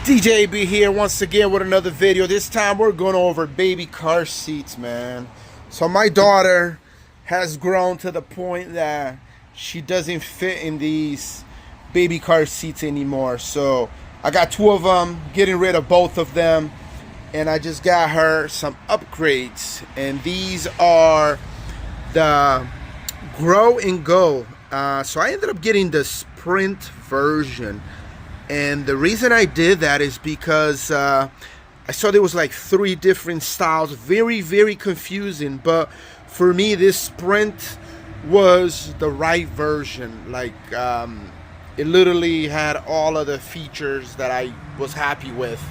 DJB here once again with another video. This time we're going over baby car seats, man. So my daughter has grown to the point that she doesn't fit in these baby car seats anymore. So I got two of them, getting rid of both of them, and I just got her some upgrades. And these are the Grow and Go. So I ended up getting the Sprint version. And the reason I did that is because I saw there was like 3 different styles. Very, very confusing. But for me, this Sprint was the right version. Like, it literally had all of the features that I was happy with.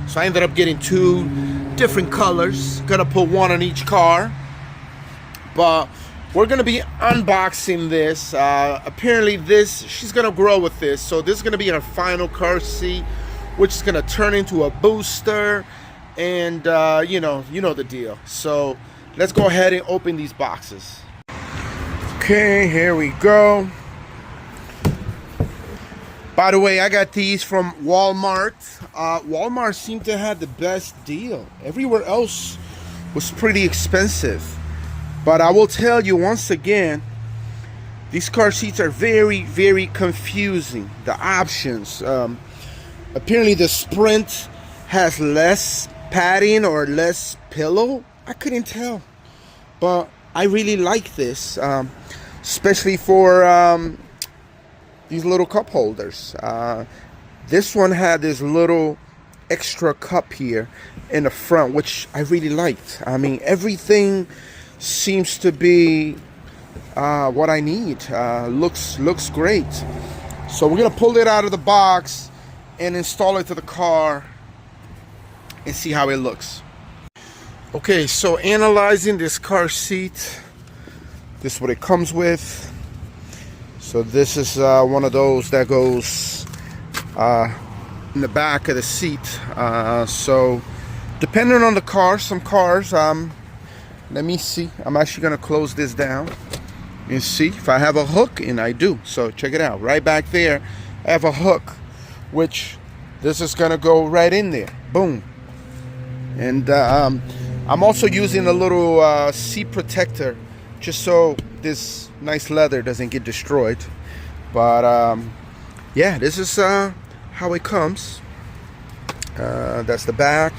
So I ended up getting 2 different colors. Gonna put one on each car. But we're gonna be unboxing this. Apparently she's gonna grow with this. So this is gonna be her final car seat, which is gonna turn into a booster. And you know the deal. So let's go ahead and open these boxes. Okay, here we go. By the way, I got these from Walmart. Walmart seemed to have the best deal. Everywhere else was pretty expensive. But I will tell you once again, these car seats are very, very confusing. The options. Apparently the Sprint has less padding or less pillow. I couldn't tell. But I really like this. Especially for these little cup holders. This one had this little extra cup here in the front, which I really liked. I mean, everything seems to be what I need. Looks great. So we're gonna pull it out of the box and install it to the car and see how it looks. Okay, so analyzing this car seat, this is what it comes with. So this is one of those that goes in the back of the seat. So depending on the car, some cars, let me see. I'm actually going to close this down and see if I have a hook, and I do. So check it out. Right back there, I have a hook, which this is going to go right in there. Boom. And I'm also using a little seat protector just so this nice leather doesn't get destroyed. But yeah, this is how it comes. That's the back.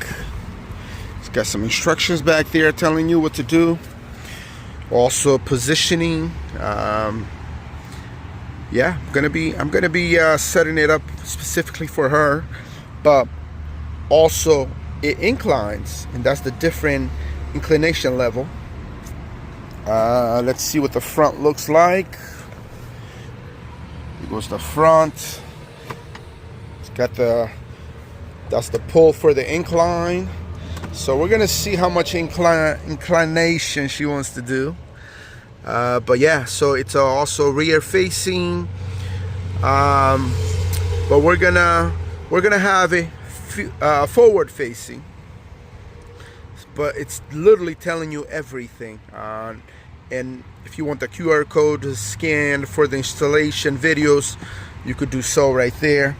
Got some instructions back there telling you what to do. Also positioning. Yeah, I'm gonna be setting it up specifically for her, but also it inclines, and that's the different inclination level. Let's see what the front looks like. Here goes the front. It's got that's the pull for the incline. So we're gonna see how much inclination she wants to do. But yeah, so it's also rear facing. But we're gonna have a forward facing. But it's literally telling you everything. And if you want the QR code to scan for the installation videos, you could do so right there.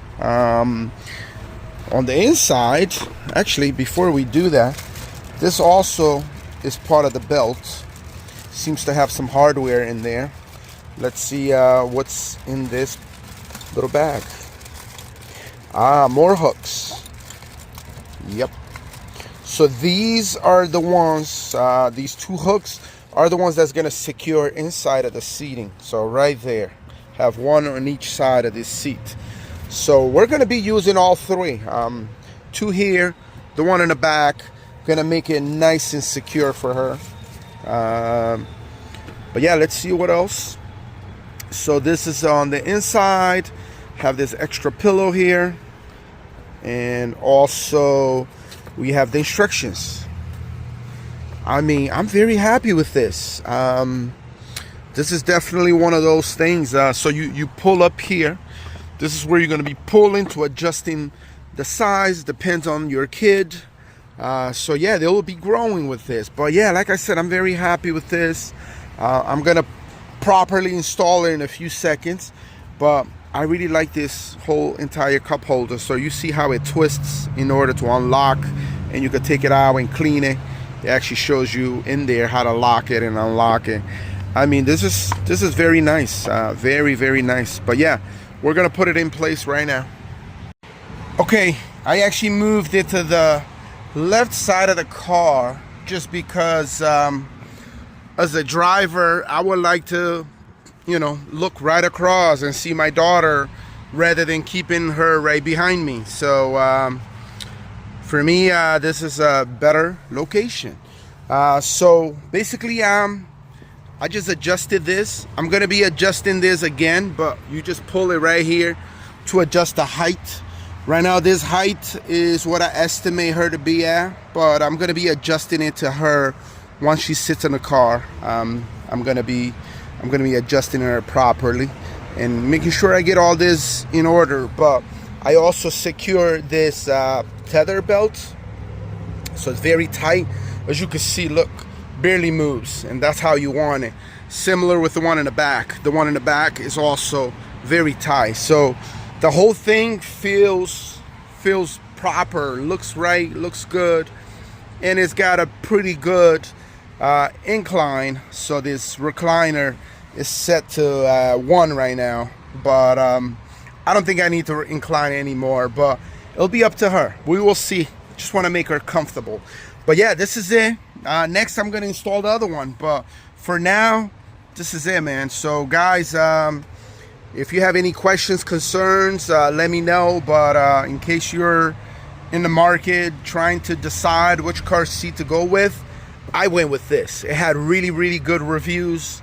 On the inside, actually, before we do that, this also is part of the belt. Seems to have some hardware in there. Let's see what's in this little bag. More hooks. Yep. So these are the ones, these 2 hooks are the ones that's gonna secure inside of the seating. So right there, have one on each side of this seat. So we're gonna be using all 3. 2 here, the one in the back. Gonna make it nice and secure for her. But yeah, let's see what else. So this is on the inside. Have this extra pillow here. And also we have the instructions. I mean, I'm very happy with this. This is definitely one of those things. So you pull up here. This is where you're going to be pulling to adjusting the size. Depends on your kid. So yeah, they will be growing with this. But yeah, like I said, I'm very happy with this. I'm going to properly install it in a few seconds. But I really like this whole entire cup holder. So you see how it twists in order to unlock, and you can take it out and clean it. It actually shows you in there how to lock it and unlock it. I mean, this is very nice, very, very nice. But yeah, we're gonna put it in place right now. Okay, I actually moved it to the left side of the car just because as a driver, I would like to, you know, look right across and see my daughter rather than keeping her right behind me. So for me, this is a better location. So basically, I just adjusted this. I'm gonna be adjusting this again, but you just pull it right here to adjust the height. Right now, this height is what I estimate her to be at, but I'm gonna be adjusting it to her once she sits in the car. I'm gonna be adjusting her properly and making sure I get all this in order. But I also secure this tether belt, so it's very tight. As you can see, look, barely moves, and that's how you want it. Similar with the one in the back. The one in the back is also very tight. So the whole thing feels proper, looks right, looks good, and it's got a pretty good incline. So this recliner is set to 1 right now, but I don't think I need to incline anymore, but it'll be up to her. We will see. Just want to make her comfortable. But yeah, this is it. Next I'm going to install the other one, but for now, this is it, man. So guys, if you have any questions, concerns, let me know. But in case you're in the market trying to decide which car seat to go with, I went with this. It had really, really good reviews,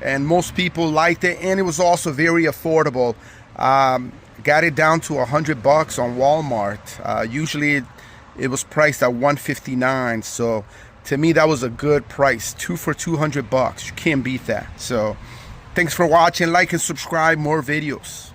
and most people liked it, and it was also very affordable. Got it down to $100 on Walmart. Usually it was priced at $159, so to me that was a good price. 2 for $200. You can't beat that. So thanks for watching. Like and subscribe. More videos.